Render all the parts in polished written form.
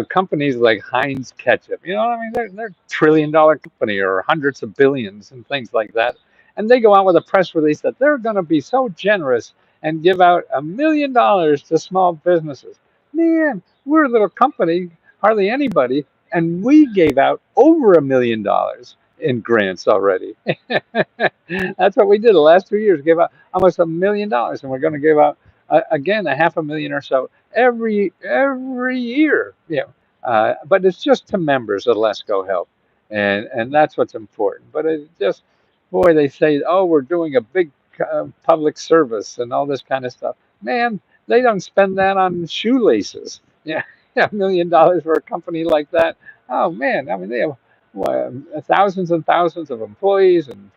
companies like Heinz Ketchup, I mean, they're $1 trillion company or hundreds of billions and things like that. And they go out with a press release that they're going to be so generous and give out $1 million to small businesses. Man, we're a little company, hardly anybody, and we gave out over $1 million in grants already. That's what we did the last 2 years, gave out almost $1 million, and we're going to give out again a half a million or so every year. But it's just to members of Lesko Help, and that's what's important. But it just, boy, they say, oh, we're doing a big public service and all this kind of stuff. Man, they don't spend that on shoelaces. Yeah, $1 million for a company like that. Oh man, I mean they have thousands and thousands of employees and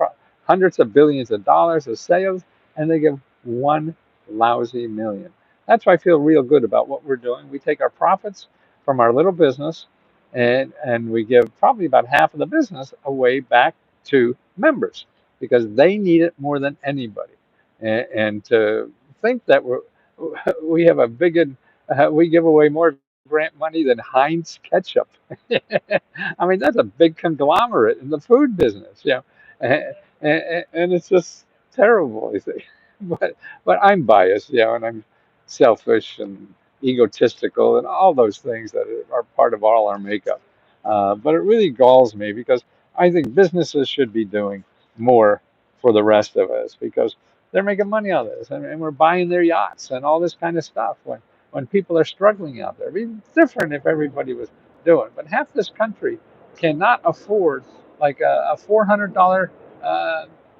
hundreds of billions of dollars of sales, and they give one lousy million. That's why I feel real good about what we're doing. We take our profits from our little business, and we give probably about half of the business away back to members because they need it more than anybody. And to think that we have a big, we give away more grant money than Heinz Ketchup. I mean, that's a big conglomerate in the food business, and it's just terrible, I think. But I'm biased, and I'm selfish and egotistical and all those things that are part of all our makeup. But it really galls me because I think businesses should be doing more for the rest of us because they're making money on this, and we're buying their yachts and all this kind of stuff when people are struggling out there. It'd be different if everybody was doing, but half this country cannot afford like a $400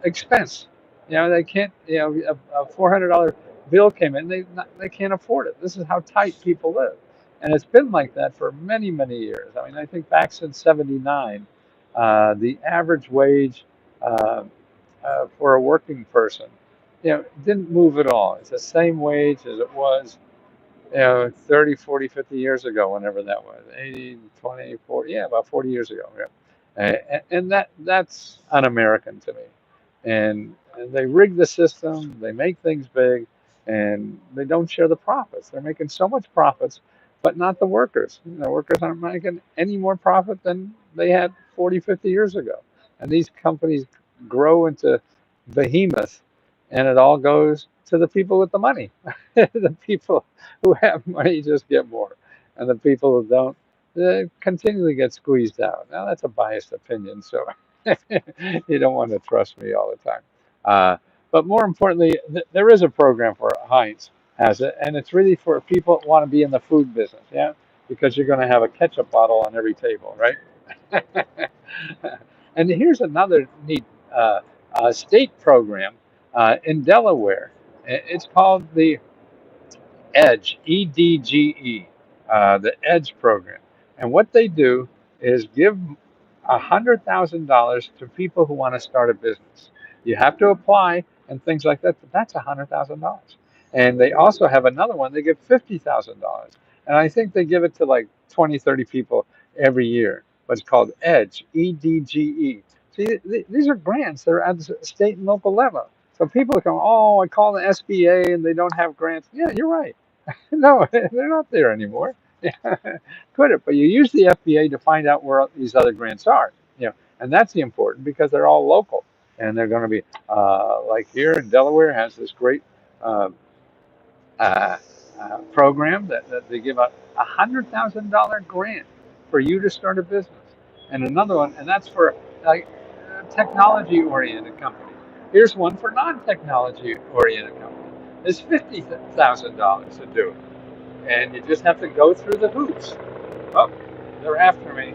expense. They can't. A $400 bill came in, they can't afford it. This is how tight people live, and it's been like that for many many years. I mean, I think back since '79, the average wage for a working person, didn't move at all. It's the same wage as it was 30, 40, 50 years ago, whenever that was, 80, 20, 40, yeah, about 40 years ago. Yeah. And that's un-American to me. And they rig the system, they make things big, and they don't share the profits. They're making so much profits, but not the workers. The workers aren't making any more profit than they had 40, 50 years ago. And these companies grow into behemoths, and it all goes to the people with the money. The people who have money just get more, and the people who don't continually get squeezed out. Now that's a biased opinion, so you don't want to trust me all the time. But more importantly, there is a program for Heinz has it, and it's really for people that want to be in the food business, because you're going to have a ketchup bottle on every table, right? And here's another neat state program in Delaware. It's called the EDGE, EDGE, the EDGE program. And what they do is give $100,000 to people who want to start a business. You have to apply and things like that, but that's $100,000. And they also have another one, they give $50,000. And I think they give it to like 20, 30 people every year. But it's called EDGE, EDGE. See, these are grants that are at the state and local level. So people go, oh, I call the SBA and they don't have grants. Yeah, you're right. No, they're not there anymore. Could it? But you use the FBA to find out where these other grants are. And that's the important because they're all local, and they're going to be like here in Delaware has this great uh, uh, program that they give out $100,000 grant for you to start a business, and another one, and that's for like technology-oriented company. Here's one for non-technology-oriented company. It's $50,000 to do it, and you just have to go through the hoops. Oh, they're after me.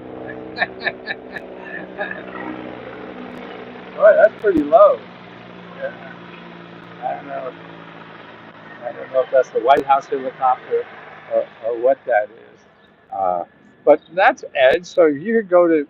Boy, that's pretty low. Yeah, I don't know. I don't know if that's the White House helicopter or what that is. But that's EDGE. So you could go to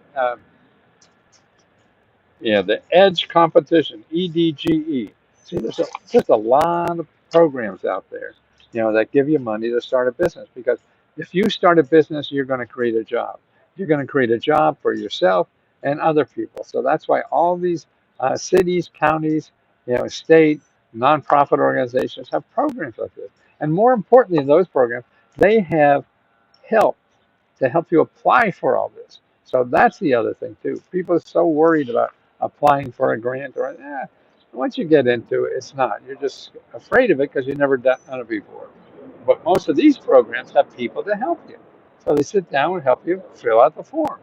the EDGE competition, EDGE. See, just a lot of programs out there, that give you money to start a business. Because if you start a business, you're going to create a job. You're going to create a job for yourself and other people. So that's why all these cities, counties, state, nonprofit organizations have programs like this. And more importantly, in those programs, they have help to help you apply for all this. So that's the other thing too. People are so worried about applying for a grant or once you get into it, it's not. You're just afraid of it because you've never done it before. But most of these programs have people to help you. So they sit down and help you fill out the form.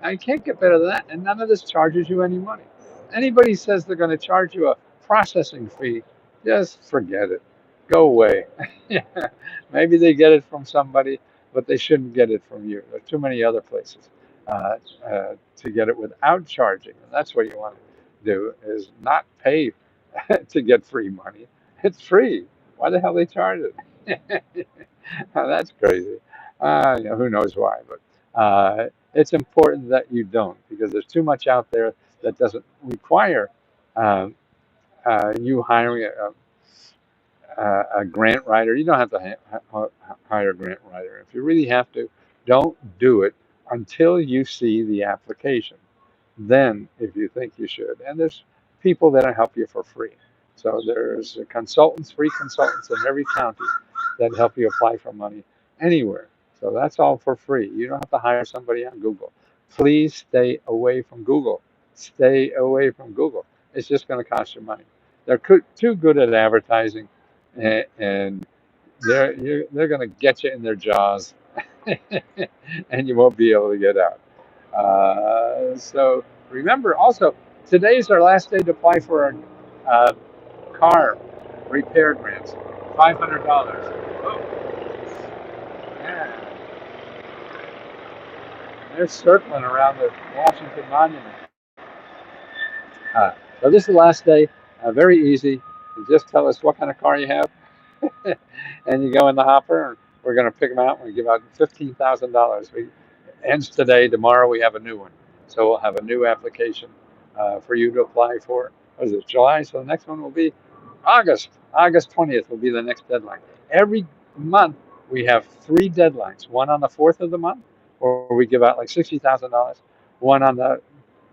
Now you can't get better than that, and none of this charges you any money. Anybody says they're going to charge you a processing fee, just forget it. Go away. Maybe they get it from somebody, but they shouldn't get it from you. There are too many other places to get it without charging. And that's what you want to do, is not pay to get free money. It's free. Why the hell they charge it? That's crazy. Who knows why, but it's important that you don't, because there's too much out there that doesn't require um, you hiring a grant writer. You don't have to hire a grant writer. If you really have to, don't do it until you see the application. Then, if you think you should, and there's people that'll help you for free. So there's consultants, free consultants in every county that help you apply for money anywhere. So that's all for free. You don't have to hire somebody on Google. Please stay away from Google. Stay away from Google. It's just going to cost you money. They're too good at advertising, and they're going to get you in their jaws, and you won't be able to get out. So remember, also today's our last day to apply for our car repair grants. $500. Oh, yeah. They're circling around the Washington Monument. So this is the last day. Very easy. You just tell us what kind of car you have, and you go in the hopper, and we're going to pick them out, and we give out $15,000. We ends today. Tomorrow we have a new one. So we'll have a new application for you to apply for. What is it, July? So the next one will be August. August 20th will be the next deadline. Every month we have three deadlines. One on the 4th of the month, where we give out like $60,000. One on the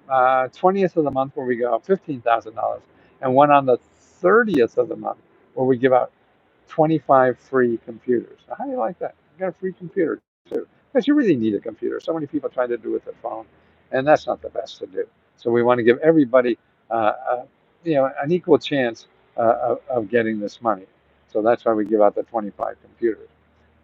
20th of the month, where we give out $15,000. And one on the 30th of the month, where we give out 25 free computers. Now, how do you like that? You got a free computer too, because you really need a computer. So many people try to do it with their phone, and that's not the best to do. So we want to give everybody, an equal chance of getting this money. So that's why we give out the 25 computers.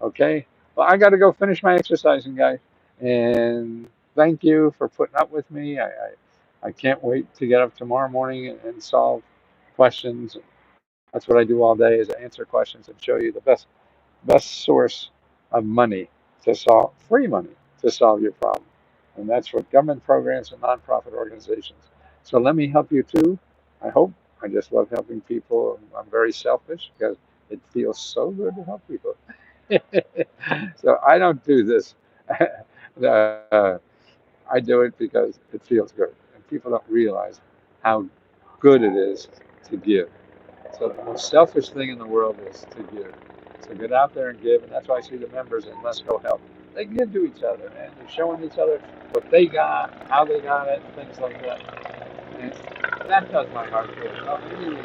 Okay. Well, I got to go finish my exercising, guys, and thank you for putting up with me. I can't wait to get up tomorrow morning and solve questions. That's what I do all day, is answer questions and show you the best source of money to solve, free money to solve your problem. And that's what government programs and nonprofit organizations. So let me help you too. I hope. I just love helping people. I'm very selfish because it feels so good to help people. So I don't do this. I do it because it feels good. And people don't realize how good it is to give. So the most selfish thing in the world is to give. So get out there and give, and that's why I see the members in Lesko help. They give to each other, and they're showing each other what they got, how they got it, and things like that. And that does my heart good. Oh, really.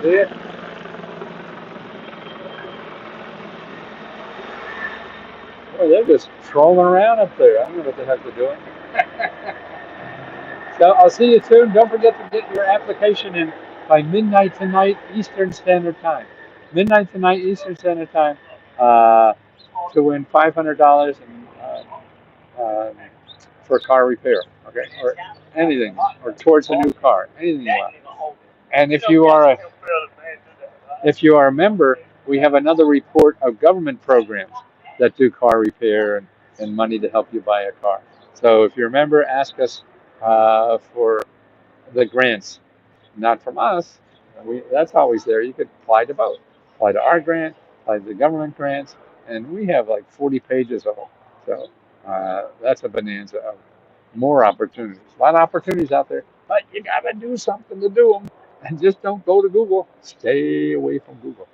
Yeah. Well, they're just trolling around up there. I don't know what the heck they're doing. So I'll see you soon. Don't forget to get your application in by midnight tonight, Eastern Standard Time. Midnight tonight, Eastern Standard Time, to win $500 for car repair, okay, or anything, or towards a new car, anything you want. And if you are a member, we have another report of government programs that do car repair and money to help you buy a car. So if you're a member, ask us for the grants, not from us. That's always there. You could apply to both. Apply to our grant, apply to the government grants, and we have like 40 pages of them. So that's a bonanza of more opportunities. A lot of opportunities out there, but you got to do something to do them. And just don't go to Google. Stay away from Google.